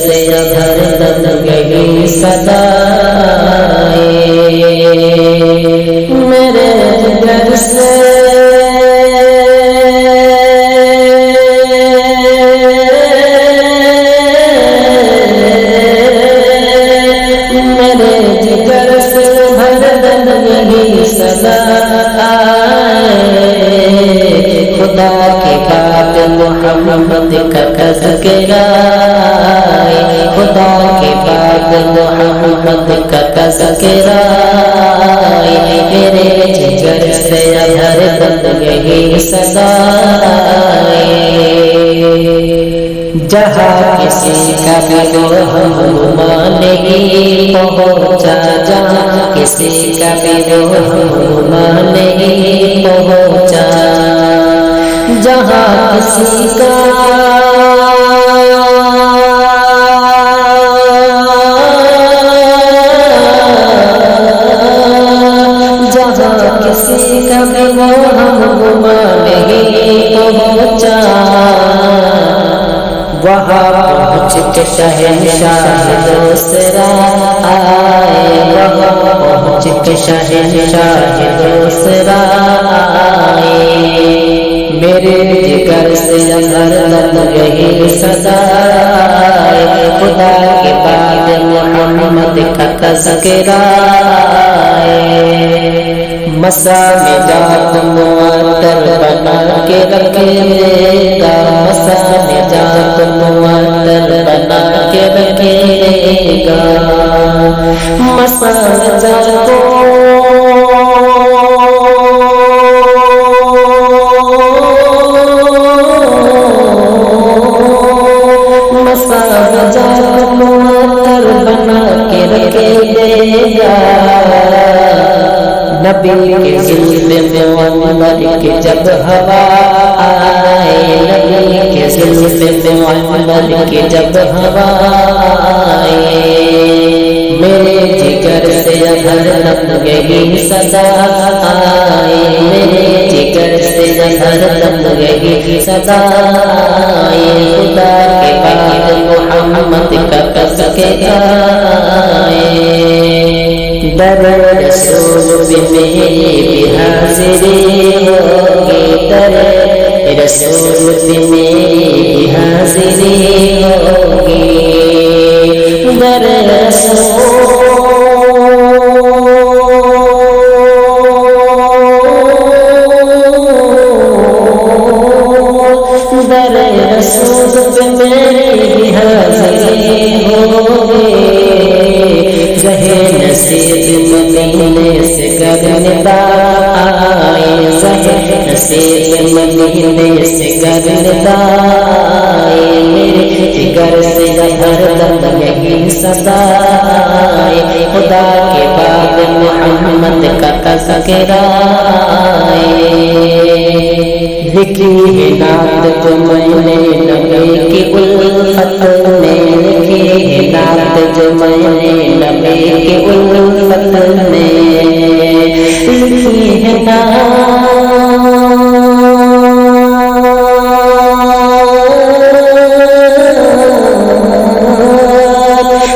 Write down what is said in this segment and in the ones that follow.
سے ہر دم یہی صدا میرے جگر سے خدا کے بعد محمد کا تذکرہ خدا کے بعد محمد کا تذکرہ میرے جگر سے ہر دم یہی صدا جہاں کسی کا بھی رہنما نہیں پہنچا جہاں کسی کا بھی رہنما نہیں پہنچا جہاں کسی کا جہاں کسی کا بھی رہنما نہیں پہنچا وہاں پہنچ کے شہنشاہ دوسرا آئے وہاں پہنچ کے شہنشاہ دوسرا آئے میرے جگر سے ہر دم یہی صدا خدا کے بعد محمد کا تذکرہ مسا نجات معطر بنا کے رکھے گا مسا نجات معطر بنا کے رکھے گا مسا نجات نبی کے ظلم معمر کے جب ہوا آئے نبی کے ظلم معمر کے جب ہوا آئے میرے جگر سے ہر دم یہی صدا آئے میرے جگر سے ہر دم یہی صدا آئے خدا کے بعد محمد کا تذکرہ در رسول بھی میری بھی حاضری ہوگی در رسول بھی میری بھی حاضری ہوگی در رسول بھی میری بھی حاضری ہوگی رہے نصیب مدینے سے گرندا آئے رہے نصیب مدینے سے گرندا آئے میرے جگر سے ہر دم یہی صدا آئے خدا کے بعد محمد کا تذکرہ لکھی ہے نعت جو میں نے نبی کی الفت میں لکھی ہے نعت جو میں نے نبی کی الفت میں لکھی ہے نعت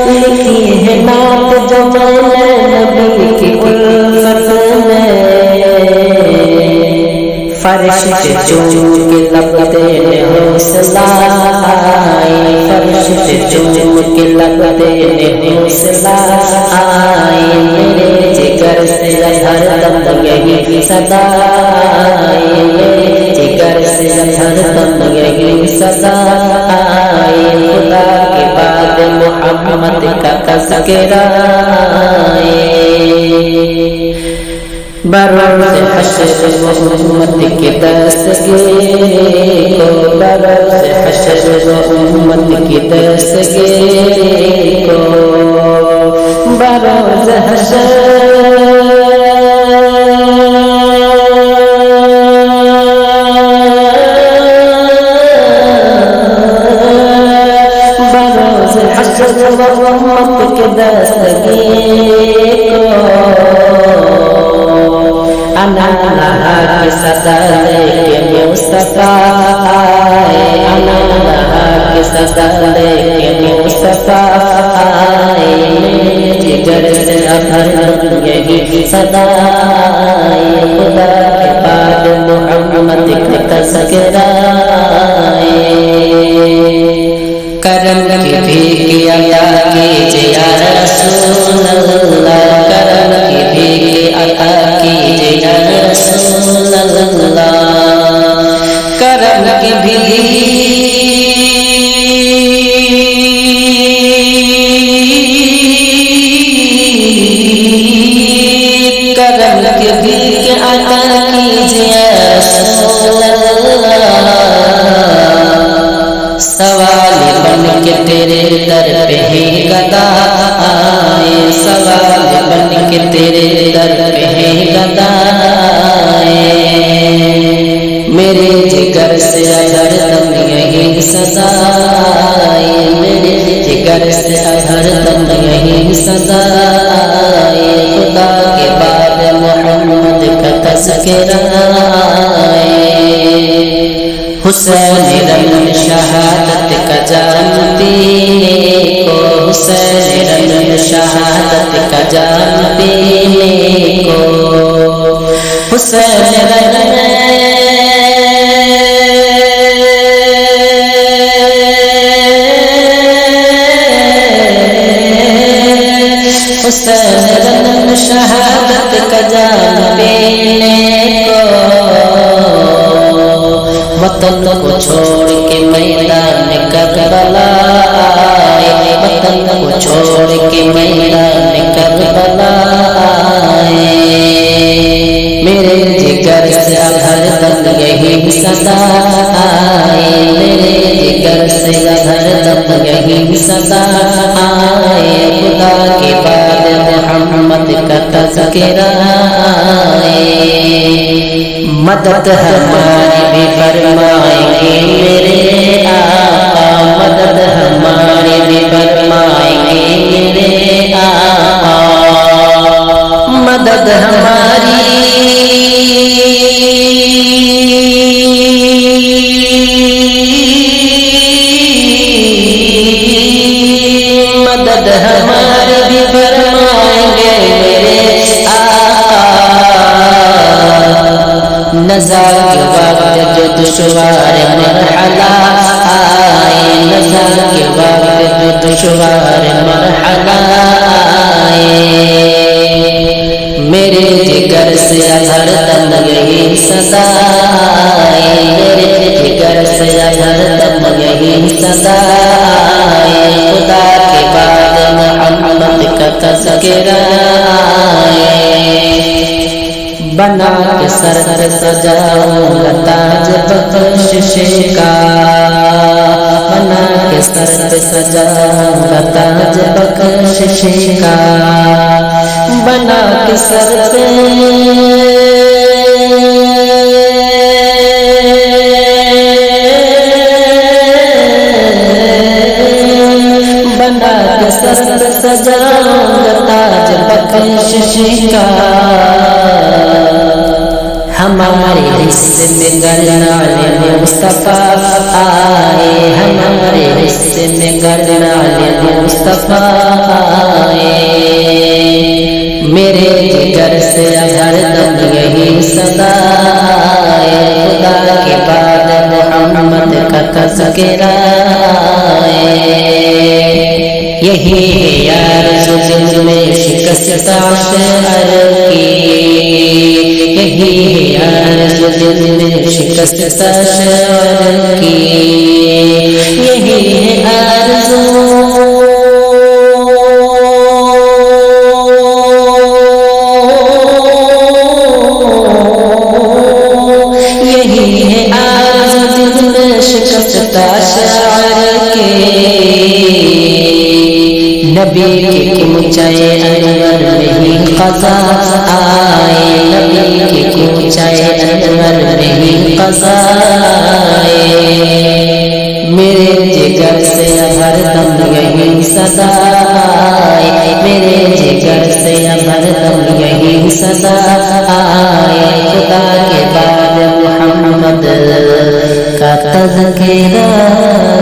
لکھی ہے نعت جو میں نے نبی کی الفت میں فرش سے چوم کے لب دینے حوصلہ آئے فرش سے چوم کے لب دینے حوصلہ آئے میرے جگر سے ہر دم یہی صدا آئے میرے جگر سے ہر دم یہی صدا آئے خدا کے بعد محمد کا تذکرہ بروز حشر امت کی دستگیری کو بروز حشر امت کی دستگیری کو بروز حشر بروز حشر امت کی دستگیری انا لہا کی صدا لے کے مصطفیٰ آئے انا لہا کی صدا لے کے مصطفیٰ فدا آئے خدا کے بعد محمد کا تذکرہ آئے کرم کی بھیک عطا کیجئے یا رسول اللہ کرم کی بھیک عطا کیجئے یا رسول اللہ کرم کی بھیک عطا کیجئے یا رسول اللہ سوال بن کے تیرے در پہ ہی گدا آئے سوال بن کے تیرے در پہ ہی گدا آئے میرے جگر سے ہر دم یہی صدا آئے میرے جگر سے ہر دم یہی صدا آئے خدا کے بعد محمد کا تذکرہ آئے حسین رنگ شہادت کا جانتے کو حسین رنگ شہادت کا جانتے کو حسین رنگ حسین رنگ شہادت کا جانتے وطن کو چھوڑ کے میدان کربلا آئے وطن کو چھوڑ کے میدان کربلا آئے میرے جگر سے ہر دم یہی صدا آئے میرے جگر سے ہر دم یہی صدا آئے خدا کے بعد محمد کا تذکرہ آئے مدد ہماری بھی فرمائیں گے میرے آقا مدد ہماری بھی فرمائیں گے میرے آقا مدد ہماری مدد ہماری بھی فرمائیں گے میرے آقا نزا کے وقت جو دشوار مرحلہ آئے نزا کے وقت جو دشوار مرحلہ آئے میرے جگر سے ہر دم یہی صدا آئے میرے جگر سے ہر دم یہی صدا آئے خدا کے بعد محمد کا تذکرہ آئے بنا کے سر پر سجاؤں گا تاج بخشش کا بنا کے سر پر سجاؤں گا تاج بخشش کا بنا کے سر پہ بنا کے سر پر سجاؤں گا تاج بخشش کا ہمارے حصے میں گرنال مصطفیٰ آئے ہمارے حصے میں گرنال مصطفیٰ آئے میرے جگر سے ہر دم یہی صدا آئے خدا کے بعد محمد کا تذکرہ آئے یہی ہے یار جو دل میں شکست عاشق کی یہی ہے یار جو دل میں شکست عاشق کی یہی ہے آرزو یہی ہے آرزو دل میں شکست عاشق کی نبی کی اونچائے انور میں ہی قضا آئے نبی کی اونچائے انور میں ہی قضا آئے میرے جگر سے ہر دم یہی صدا آئے میرے جگر سے ہر دم یہی صدا آئے خدا کے بعد محمد کا تذکرہ